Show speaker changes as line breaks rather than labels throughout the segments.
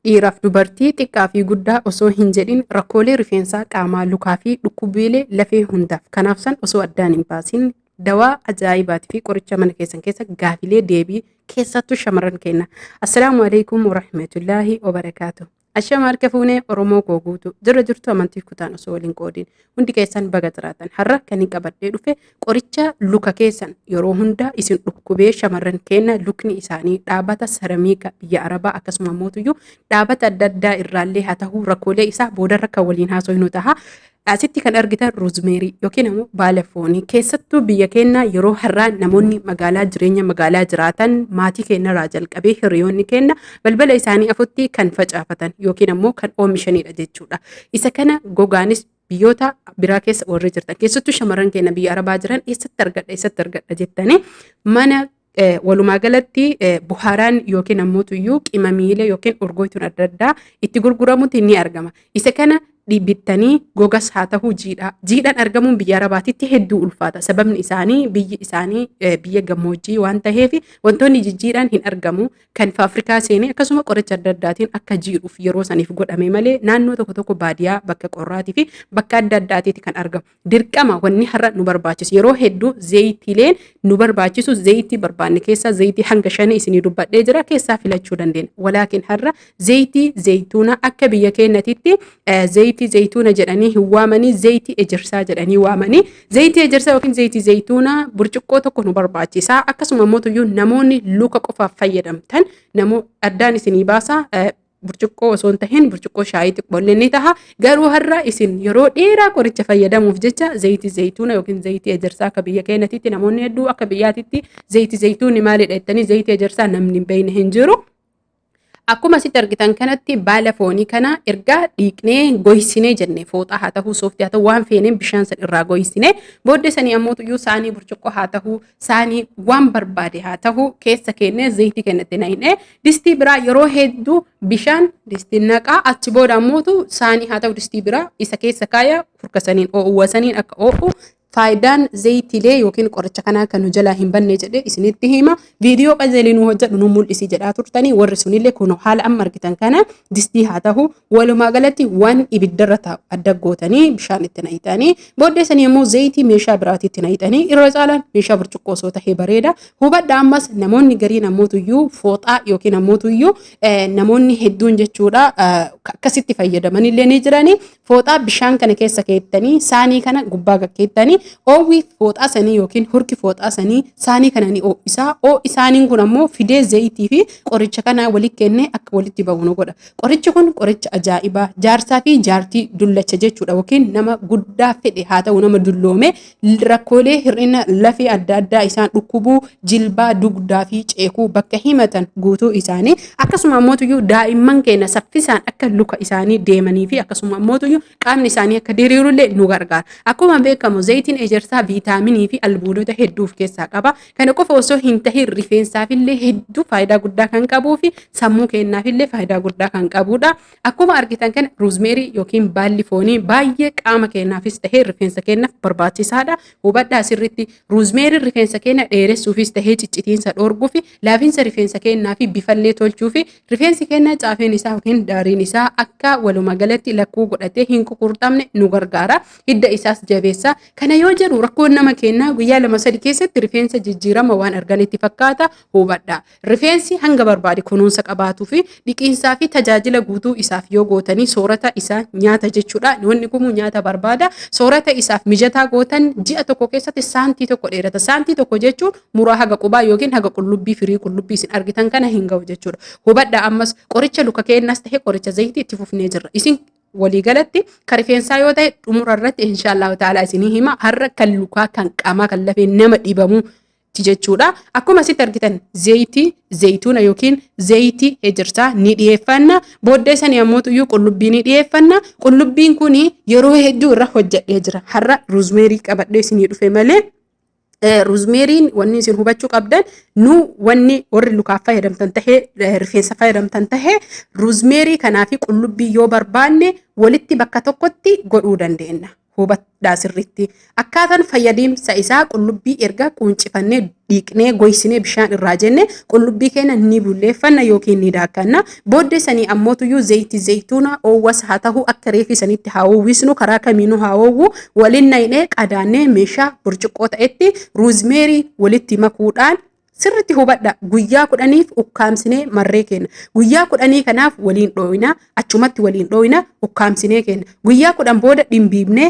Dhiiraaf dubartii xiqqaa fi guddaa osoo hin jedhin rakkoolee rifeensaa qaamaa lukaa fi dhukkubiilee lafee hundaaf kanaaf san osoo addaan hin baasin dawaa ajaa'ibaatii fi qoricha mana keessan keessa gaafilee deebii keessattuu shamarran kenna. Assalaamu alaikum warahmatullaahi wabarakaatu. Ashama harka fuunee Oromoo koo guutuu jirra jirtu amantiif kutaan osoo waliin qoodin hundi keessan baga jiraatan har'a kan qabadhee dhufe qoricha luka keessan yeroo hunda isin dhukkubee shamarran kenna lukni isaanii dhaabata saramiika biyya Arabaa akkasuma mootuyyuu dhaabata adda addaa irraallee haa ta'u rakkoolee isaa boodarra kan waliin haasofnu ta'a. Asitti kan argitan roozmeerii yookiin immoo baala foonii keessattuu biyya keenya yeroo har'aa namoonni magaalaa jireenya magaalaa jiraatan maatii keenyarraa jalqabee hiriyoonni keenya balbala isaanii afutti kan facaafatan yookiin immoo kan oomishanidha jechuudha. Isa kana gogaanis biyyoota biraa keessa warri jirtan keessattuu shamarran keenya biyya Arabaa jiran eessatti argadha jettanii mana walumaa galatti buhaaraan yookiin ammoo tuyyuu qimamiilee yookiin urgooftuun adda addaa itti gurguramutti ni argama. Isa kana bittanii gogas haa ta'u jiidhaan argamuun biyya Arabaatitti hedduu ulfaata. Sababni isaanii biyyi isaanii biyya gammoojjii waan ta'eef wantoonni jijjiidhaan hin argamu kan Afrikaa seenee akkasuma qoricha adda addaatiin akka jiidhuuf yeroo saniif godhame malee naannoo tokko tokko baadiyaa bakka qorraatii fi bakka adda addaatiitti kan argamu. Dirqama wanni har'a nu barbaachisu yeroo hedduu zayitiileen nu barbaachisu zayitii barbaanne keessaa zayitii hanga 5 isinii dubbadhee jira keessaa filachuu dandeenya. Walaakin har'a zayitii zayituuna akka biyya keenyatitti zayitii zayituuna jedhanii hin waamanii zayitii ejersaa jedhanii waamanii zayitii ejersaa yookiin zayitii zayituuna burcuqqoo tokko nu barbaachisa. Akkasuma immoo namoonni luka qofaaf fayyadamtan namoo addaan isinii baasa. Burcuqqoo osoo hin tahin burcuqqoo shaayii xiqqoollee ni taha. Garuu har'a isin yeroo dheeraa qoricha fayyadamuuf jecha zayitii zayituuna yookiin zayitii ejersaa akka biyya keenyatitti namoonni hedduu akka biyyaatitti zayitii zayituunni maalidha jettanii zayitii ejersaa namni hin beekne hin jiru. Akkuma asitti argitan kanatti baala foonii kana ergaa dhiiqnee goysinee jennee fooxaa haa ta'uu sooftii haa ta'uu waan feeneen bishaan san irraa goysinee booddee sanii ammoo tuyyuu saanii burcuqqoo haa ta'uu saanii waan barbaade haa ta'uu keessa kennee zayitii kennatti naqnee distii biraa yeroo hedduu bishaan distii naqaa achi booda ammoo saanii haa ta'uu distii biraa isa keessa kaaya furkasaniin oowwasaniin akka oo'u. Faayidaan zayitiilee yookiin qoricha kanaa kan nu jalaa hin banne jedhee isinitti hima. Viidiyoo qajeelii nu hojjedhu nu mul'isii jedhaa turtanii warri sunillee kun haala amma argitan kana distii haa ta'u walumaa galatti waan ibiddarra taa'u adda gootanii bishaan itti naqxanii booddee sanii immoo zayitii meeshaa biraatti itti naqxanii irra caalaan meeshaa burcuqqoo osoo tahee bareeda. Hubadha ammas namoonni gariin ammootuyyuu fooxaa yookiin ammootuyyuu namoonni hedduun jechuudha akkasitti fayyadamanillee ni jiranii. Fooxaa bishaan kana keessa keettanii saanii kana gubbaa gaggeettanii oowwi fooxaa sanii yookiin hurki fooxaa sanii saanii kana ni oo'isaa. Oo'isaaniin kun ammoo fidee zayitii fi qoricha kana walitti kennee akka walitti bahu nu godha. Qorichi kun qoricha ajaa'ibaa jaarsaa fi jaartii dullacha jechuudha yookiin nama guddaa fedhe haa ta'u nama dulloome rakkoolee hir'ina lafee adda addaa isaan dhukkubuu jilbaa dugdaa fi ceekuu bakka himatan guutuu isaanii akkasuma ammoo daa'imman keenya saffisaan akka luka isaanii deemanii fi akkasuma ammoo qaamni isaanii akka diriirullee nu gargaara. Akkuma beekamu zayitiin ejersaa viitaaminii fi albuudota hedduu of keessaa qaba. Kana qofa osoo hin tahin rifeensaafillee hedduu faayidaa guddaa kan qabuu fi sammuu keenyaafillee faayidaa guddaa kan qabudha. Akkuma argitan kana roozmeerii yookiin baalli foonii baay'ee qaama keenyaafis tahee rifeensa keenyaaf barbaachisaadha. Hubadhaa asirratti roozmeeriin rifeensa keenya dheeressuufis tahee ciccitiinsa dhoorguu fi laafiinsa rifeensa keenyaa fi bifallee tolchuu fi rifeensi keenya caafeen isaa yookiin daariin isaa akka walumaa galatti lakkuu godhatee hin kukurtamne nu gargaara. Hidda isaas jabeessa. Kana yoo jedhu rakkoon nama keenyaa guyyaa 2-3 keessatti rifeensa jijjiirama waan arganitti fakkaata. Hubadhaa. Rifeensi hanga barbaade kunuunsa qabaatuu fi dhiqiinsaa fi tajaajila guutuu isaaf yoo gootanii soorata isaa nyaata jechuudha. Wanni kun nyaata barbaada. Soorata isaaf mijataa gootan ji'a tokko keessatti saantii tokko dheerata. Saantii tokko jechuun muraa haga qubaa yookiin haga qullubbii firii qullubbii isin argitan kana hin ga'u jechuudha. Hubadhaa ammas qoricha luka keenyaas ta'e qoricha zayitii itti fufnee jirra. Isin walii galatti kan rifeensaa yoo ta'e xumura irratti inshaallah ta'ala isinii hima. Har'a kan lukaa kan qaamaa kan lafee nama dhibamu jechuudha. Akkuma asitti argitan zayitii zayituuna yookiin zayitii ejersaa ni dhiyeeffanna. Booddee sanii ammoo tuyyuu qullubbii ni dhiyeeffanna. Qullubbiin kun yeroo hedduu irra hojjedhee jira. Har'a roozmeerii qabadhee isinii dhufe malee roozmeeriin wanni isin hubachuu qabdan nu wanni warri lukaaf fayyadamtan tahee rifeensa fayyadamtan tahee roozmeerii kanaa fi qullubbii yoo barbaanne walitti bakka tokkotti godhuu dandeenya. hubadhaa sirriitti. Akkaataan fayyadamsa isaa qullubbii erga quncifannee dhiqnee goysine bishaan irraa jenne qullubbii keenya ni bulleeffanna yookiin ni daakkanna. Booddee sanii ammootuyyuu zayitii zayituuna oowwas haa ta'u akka reefi sanitti haa oowwisnu karaa kamiinuu haa oowwu waliin naqnee qadaannee meeshaa burcuqqoo ta'etti ruuzmeerii walitti makuudhaan sirriitti hubadha guyyaa 10 ukkaamsinee marree kenna guyyaa 10 kanaaf waliin dhooyina achumatti waliin dhooyina ukkaamsinee kenna guyyaa 10 booda dhimbiibnee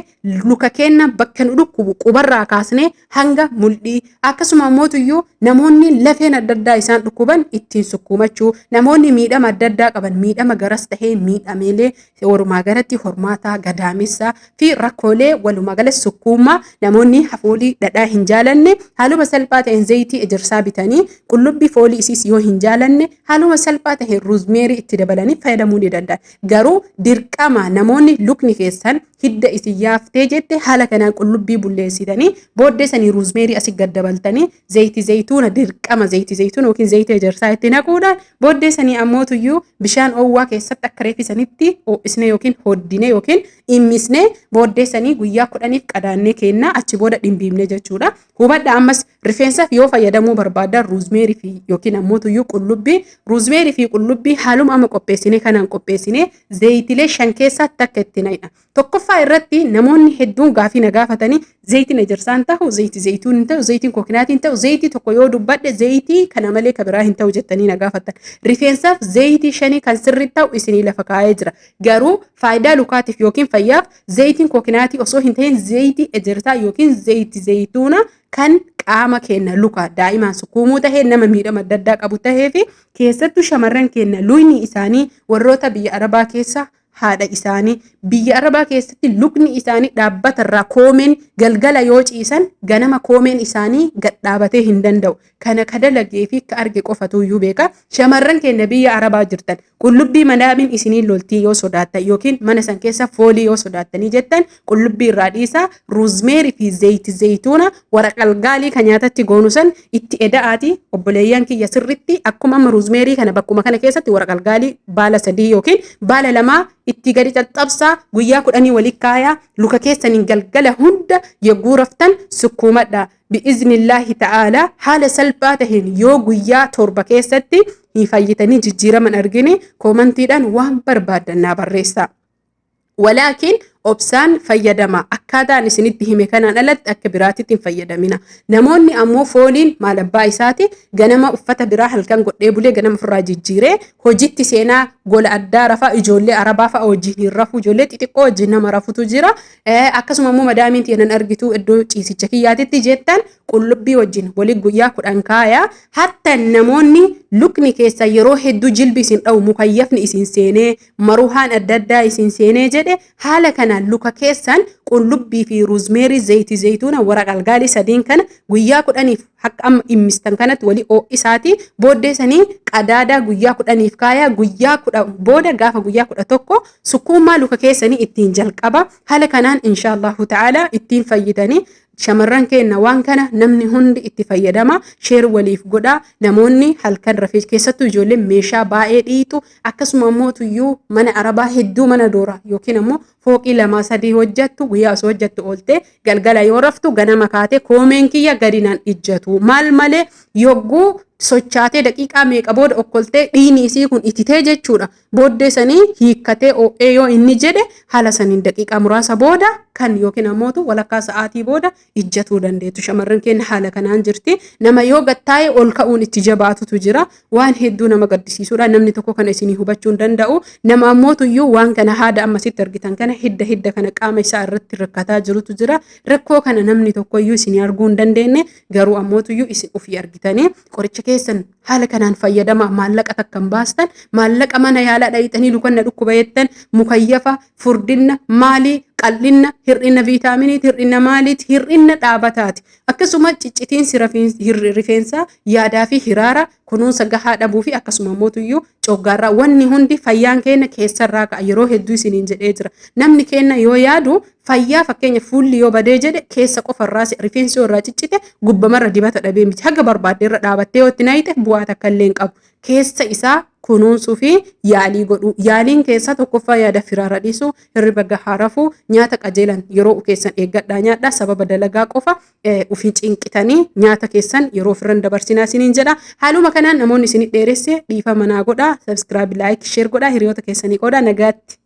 luka kenna bakka nu dhukkubu qubarraa kaasnee hanga mul'ii akkasuma mootuyyuu namoonni lafeen adda addaa isaan dhukkuban ittiin sukkuumachuu namoonni miidhama adda addaa qaban miidhama garas tahee miidhameelee walumaa galatti hormaataa gadaamessaa fi rakkoolee walumaa galatti sukkuumaa namoonni hafoolii dhadhaa hin jaalanne haaluma salphaa ta'een zayitii ejersaa bitanii qullubbii foolii isiis yoo hin jaalanne haaluma salphaa ta'een ruuzmeerii itti dabalanii fayyadamuu ni danda'an. Garuu dirqama namoonni lukni keessan hidda isin yaaftee jette haala kanaan qullubbii bulleessitanii booddee sanii ruuzmeerii asii gad dabaltanii zayitii zayituuna dirqama zayitii zayituuna yookiin zayitii ejersaa itti naquudhaan booddee sanii ammootuyyuu bishaan oowwaa keessatti akka reefisanitti ho'isne yookiin hoddine yookiin immisne booddee sanii guyyaa 10 qadaannee kenna achi booda dhimbiibne jechuudha. Hubadha ammas rifeensaaf yoo fayyadamuu barbaadan ruuzmeerii fi yookiin ammootuyyuu qullubbii ruuzmeerii fi qullubbii haaluma amma qopheessine kanaan qopheessine zayitilee 5 keessatti akka itti naqna. Tokkoffaa irratti namoonni hedduun gaafii na gaafatanii zayitiin ejersaan ta'u zayitii zayituun hin ta'u zayitiin kookinaati hin ta'u zayitii tokko yoo dubbadhe zayitii kana malee kan biraa hin ta'u jettanii na gaafatan. Rifeensaaf zayitii 5 kan sirrii ta'u isinii lafa kaa'ee jira. Garuu faayidaa lukaatiif yookiin fayyaaf zayitiin kookinaatii osoo hin ta'in zayitii ejersaa yookiin zayitii zayituuna kan qaama keenya luka daa'imaan sukkuumuu tahee nama miidhama adda addaa qabu tahee fi keessattuu shamarran keenya luyni isaanii warroota biyya Arabaa keessa haadha isaanii biyya Arabaa keessatti lukni isaanii dhaabbatarraa koomeen galgala yoo ciisan ganama koomeen isaanii gad dhaabatee hin danda'u. Kana kadalagee fi ka arge qofatu iyyuu beeka. Shamarran keenya biyya Arabaa jirtan qullubbii madaabiin isinii loltii yoo sodaattan yookiin mana san keessa foolii yoo sodaattanii jettan qullubbii irraa dhiisaa ruuzmeerii fi zayitii zayituuna waraqalgaalii kan nyaatatti goonu san itti eda'aati obboleeyyan kiyya sirritti akkuma amma ruuzmeerii kana bakkuma kana keessatti waraqalgaalii baala 3 yookiin baala 2 itti gadi caccabsaa guyyaa 10 walitti kaayaa luka keessaniin galgala hunda yogguu raftan sukkuumadha. Bi'iznillaahi ta'aalaa haala salphaa taheen yoo guyyaa 7 keessatti hin fayyitanii jijjiiraman argine koomantiidhaan waan barbaadan barreessaa. Walaakiin obsaan fayyadama akkaataan isinitti hime kanaan alatti akka biraatitti hin fayyadamina. Namoonni ammoo fooliin maal abbaa isaati ganama uffata biraa halkan godhee bulee ganama ofirraa jijjiiree hojiitti seenaa gola addaa rafaa ijoollee Arabaa fa'a wajjin hin rafu ijoollee xixiqqoo wajjin nama rafutu jira. Akkasuma ammoo madaamiin teenan argitu iddoo ciisicha kiyyaatitti jettan qullubbii wajjin walii guyyaa 10 kaayaa hatta namoonni lukni keessa yeroo hedduu jilbi isin dha'u mukayyafni isin seenee maruhaan adda addaa isin seenee jedhe haala kanaan luka keessan qullubbii fi ruuzmeerii zayitii zayituuna waraqalgaalii 3 kana guyyaa 10f akka amma immistan kanatti walii oo'isaati booddee sanii qadaadaa guyyaa 10f kaayaa guyyaa 10 booda gaafa guyyaa 11 sukkuumaa luka keessanii ittiin jalqaba haala kanaan inshaallahu ta'ala ittiin fayyitanii shamarran keenya waan kana namni hundi itti fayyadama sheer waliif godha namoonni halkan rafee keessattuu ijoolleen meeshaa baay'ee dhiitu akkasuma ammoo tuyyuu mana Arabaa hedduu mana doora yookiin ammoo fooqii 2-3 hojjattu guyyaa osoo hojjattu oolte galgala yoo raftu ganama kaatee koomeen kiyya gadinaan ijjatu maal malee yogguu sochaatee daqiiqaa meeqa booda okkoltee dhiini isii kun ititee jechuudha booddee sanii hiikkatee oo'ee yoo inni jedhe haala saniin daqiiqaa muraasa booda kan yookiin ammootu walakkaa sa'aatii booda ijjatuu dandeetu shamarran keenya haala kanaan jirti nama yoo gattaa'e ol ka'uun itti jabaatutu jira waan hedduu nama gaddisiisuudha namni tokko kana isinii hubachuu hin danda'u nama ammootuyyuu waan kana haada ammasitti argitan kana hidda kana qaama isaa irratti rakkataa jirutu jira rakkoo kana namni tokkoyyuu isinii arguu hin dandeenye garuu ammootuyyuu isin ofii argitanii qoricha keessan haala kanaan fayyadama maallaqa takkan baastan maallaqa mana yaalaa dhayitanii lukanna dhukkuba jettan mukayyafa furdinna maalii qal'inna hir'ina viitaaminii hir'ina maaliit hir'ina dhaabataati akkasuma ciccitiinsi rifeensaa yaadaa fi hiraara kunuunsa gahaa dhabuu fi akkasuma mootuyyuu coggaarraa wanni hundi fayyaan keenya keessarraa ka'a yeroo hedduu isiniin jedhee jira namni keenya yoo yaadu fayyaa fakkeenya fuulli yoo badee jedhe keessa qofarraa rifeensi irraa ciccite gubbamarra dibata dhabee miti haga barbaadde irra dhaabattee yoo itti naayite bu'aa takka illee hin qabu keessa isaa kunuunsuu fi yaalii godhu. Yaaliin keessa tokkoffaa yaada firaara dhiisuu, hirriba gahaa rafuu, nyaata qajeelan yeroo keessan eeggadhaa nyaadhaa. Sababa dalagaa qofa ofii cinqitanii nyaata keessan yeroo firran dabarsinaa isiniin jedha. Haaluma kanaan namoonni isinii dheeresse dhiifa manaa godhaa. Subscribe, like, share godhaa. Hiriyoota keessanii qoodaa. Nagaatti.